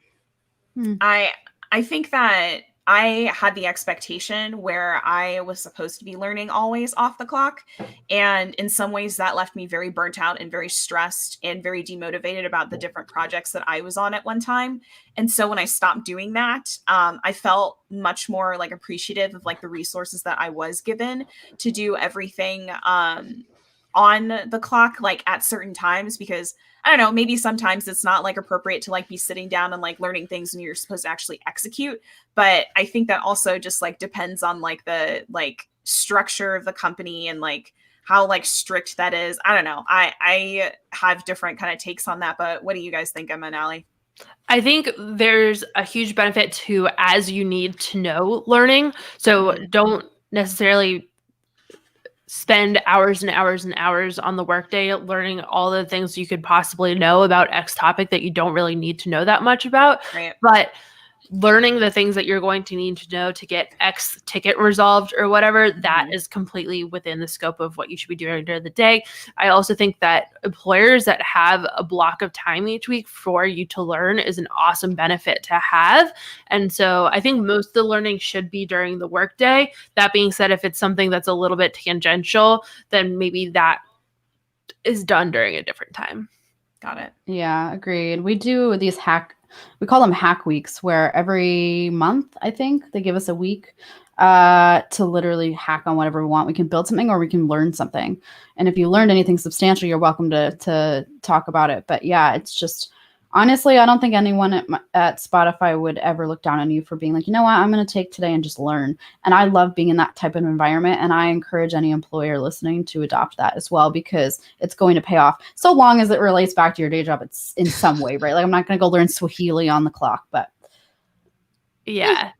I think that I had the expectation where I was supposed to be learning always off the clock. And in some ways that left me very burnt out and very stressed and very demotivated about the different projects that I was on at one time. And so when I stopped doing that, I felt much more like appreciative of like the resources that I was given to do everything on the clock, like at certain times, because I don't know, maybe sometimes it's not like appropriate to like be sitting down and like learning things when you're supposed to actually execute. But I think that also just like depends on like the like structure of the company and like how like strict that is. I don't know. I have different kind of takes on that, but what do you guys think, Emma and Allie? I think there's a huge benefit to as you need to know learning. So don't necessarily spend hours and hours and hours on the workday learning all the things you could possibly know about X topic that you don't really need to know that much about. Right. But learning the things that you're going to need to know to get X ticket resolved or whatever, that is completely within the scope of what you should be doing during the day. I also think that employers that have a block of time each week for you to learn is an awesome benefit to have. And so I think most of the learning should be during the workday. That being said, if it's something that's a little bit tangential, then maybe that is done during a different time. Got it. Yeah, agreed. We do these we call them hack weeks, where every month, I think, they give us a week to literally hack on whatever we want. We can build something or we can learn something. And if you learned anything substantial, you're welcome to talk about it. But yeah, it's just, honestly, I don't think anyone at Spotify would ever look down on you for being like, you know what, I'm going to take today and just learn. And I love being in that type of environment. And I encourage any employer listening to adopt that as well, because it's going to pay off so long as it relates back to your day job. It's in some way, right? Like I'm not going to go learn Swahili on the clock, but yeah.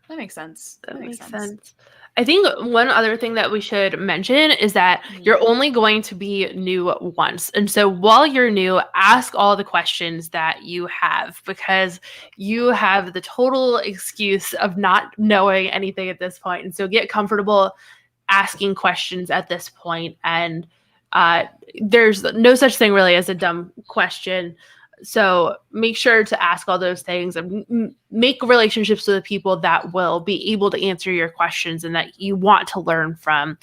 That makes sense. That makes sense. I think one other thing that we should mention is that you're only going to be new once. And so while you're new, ask all the questions that you have, because you have the total excuse of not knowing anything at this point. And so get comfortable asking questions at this point. And there's no such thing really as a dumb question. So make sure to ask all those things and make relationships with the people that will be able to answer your questions and that you want to learn from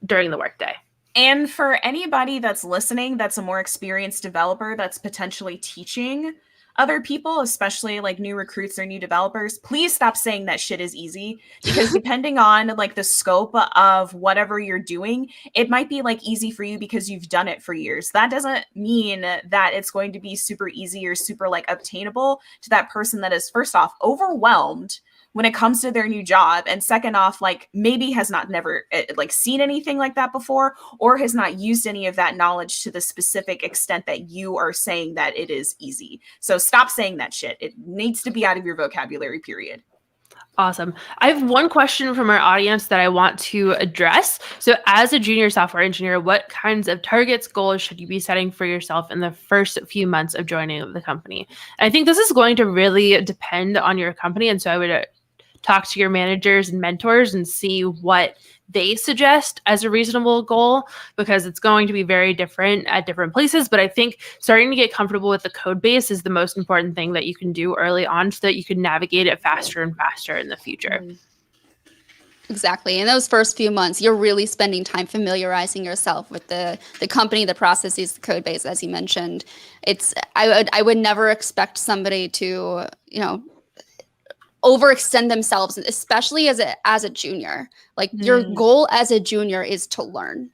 during the workday. And for anybody that's listening, that's a more experienced developer that's potentially teaching other people, especially like new recruits or new developers, please stop saying that shit is easy, because depending on like the scope of whatever you're doing, it might be like easy for you because you've done it for years. That doesn't mean that it's going to be super easy or super like obtainable to that person that is, first off, overwhelmed when it comes to their new job, and second off, like maybe has never like seen anything like that before, or has not used any of that knowledge to the specific extent that you are saying that it is easy. So stop saying that shit. It needs to be out of your vocabulary, period. Awesome. I have one question from our audience that I want to address. So as a junior software engineer, what kinds of targets, goals should you be setting for yourself in the first few months of joining the company? And I think this is going to really depend on your company. And so I would talk to your managers and mentors and see what they suggest as a reasonable goal, because it's going to be very different at different places. But I think starting to get comfortable with the code base is the most important thing that you can do early on, so that you can navigate it faster and faster in the future. Exactly. In those first few months, you're really spending time familiarizing yourself with the company, the processes, the code base, as you mentioned. I would never expect somebody to, overextend themselves, especially as a junior. Like your goal as a junior is to learn.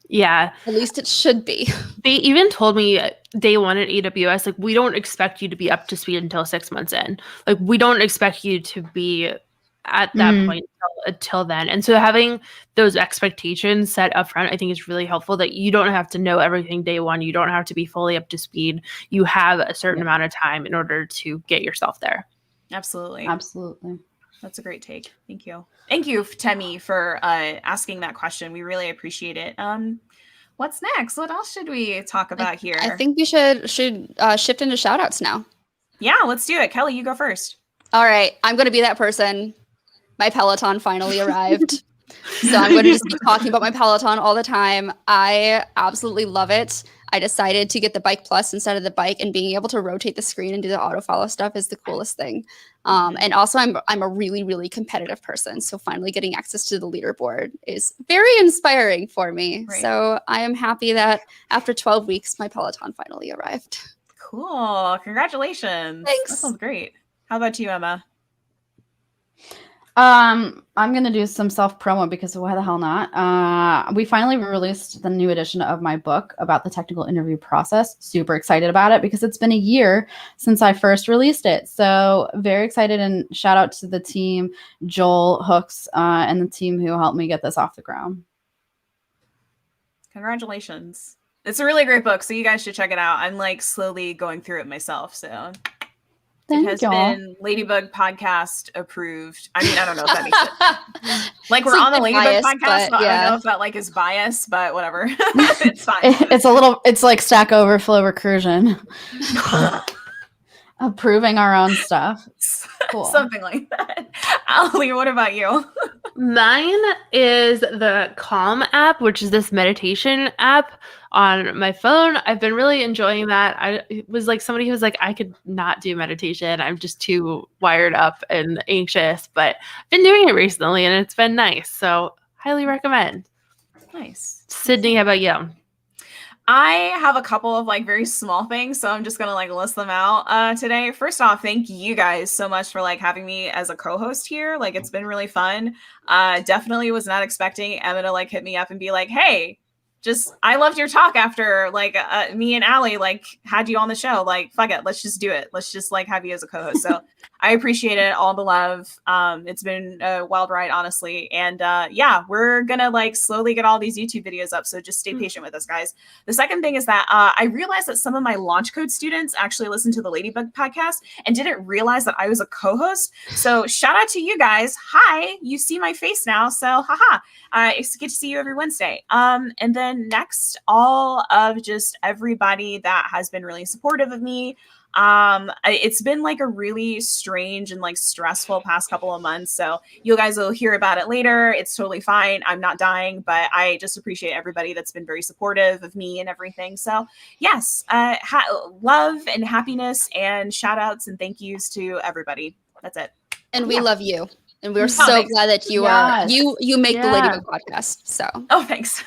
Yeah. At least it should be. They even told me day one at AWS, like, we don't expect you to be up to speed until 6 months in. Like, we don't expect you to be at that point until then. And so having those expectations set up front, I think is really helpful, that you don't have to know everything day one. You don't have to be fully up to speed. You have a certain amount of time in order to get yourself there. Absolutely. That's a great take. Thank you. Thank you, Temi, for asking that question. We really appreciate it. What's next? What else should we talk about here? I think we should shift into shout outs now. Yeah, let's do it. Kelly, you go first. All right. I'm going to be that person. My Peloton finally arrived. So I'm going to just be talking about my Peloton all the time. I absolutely love it. I decided to get the Bike Plus instead of the bike, and being able to rotate the screen and do the auto follow stuff is the coolest thing. And also I'm a really, really competitive person. So finally getting access to the leaderboard is very inspiring for me. Right. So I am happy that after 12 weeks, my Peloton finally arrived. Cool. Congratulations. Thanks. That sounds great. How about you, Emma? I'm gonna do some self promo because why the hell not? We finally released the new edition of my book about the technical interview process. Super excited about it because it's been a year since I first released it. So very excited, and shout out to the team, Joel, Hooks, and the team who helped me get this off the ground. Congratulations. It's a really great book, so you guys should check it out. I'm like slowly going through it myself, so Thank it has y'all. been Ladybug Podcast approved. I mean, I don't know if that makes it. Like, It's we're like on the the Ladybug bias, Podcast, but I yeah. don't know if that like is bias, but whatever. It's fine. It's like Stack Overflow recursion, approving our own stuff. Cool. Something like that. Ali, what about you? Mine is the Calm app, which is this meditation app on my phone. I've been really enjoying that. It was like somebody who was like, I could not do meditation. I'm just too wired up and anxious, but I've been doing it recently and it's been nice. So highly recommend. Nice. Sydney, how about you? I have a couple of like very small things, so I'm just gonna like list them out today. First off, thank you guys so much for like having me as a co-host here. Like, it's been really fun. Definitely was not expecting Emma to like hit me up and be like, hey, just I loved your talk after like me and Allie like had you on the show. Like, fuck it, let's just do it. Let's just like have you as a co-host. So I appreciate it, all the love. It's been a wild ride, honestly. And yeah, we're gonna like slowly get all these YouTube videos up. So just stay patient with us, guys. The second thing is that I realized that some of my Launch Code students actually listen to the Ladybug podcast and didn't realize that I was a co-host. So shout out to you guys. Hi, you see my face now. So haha. It's good to see you every Wednesday. And then next, all of just everybody that has been really supportive of me. It's been like a really strange and like stressful past couple of months. So you guys will hear about it later. It's totally fine. I'm not dying, but I just appreciate everybody that's been very supportive of me and everything. So yes, love and happiness and shout outs and thank yous to everybody. That's it. And we love you. And we're Oh, so thanks. glad that you Yes. you make the Yeah. Ladybug podcast. So Oh, thanks.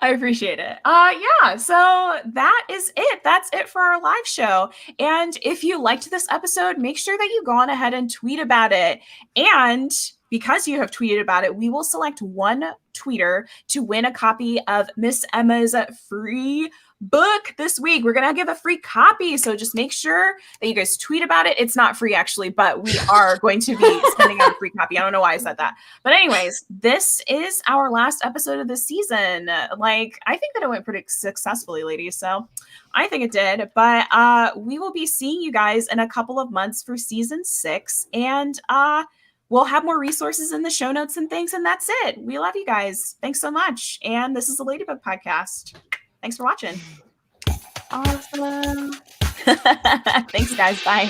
I appreciate it. Yeah, so that is it. That's it for our live show. And if you liked this episode, make sure that you go on ahead and tweet about it. And because you have tweeted about it, we will select one tweeter to win a copy of Miss Emma's free book this week. We're gonna give a free copy, so just make sure that you guys tweet about it. It's not free actually, but we are going to be sending out a free copy. I don't know why I said that, but anyways, this is our last episode of the season. Like, I think that it went pretty successfully, ladies, so I think it did. But we will be seeing you guys in a couple of months for season 6, and we'll have more resources in the show notes and things, and that's it. We love you guys. Thanks so much. And this is the Ladybug Podcast. Thanks for watching. Awesome. Thanks, guys. Bye.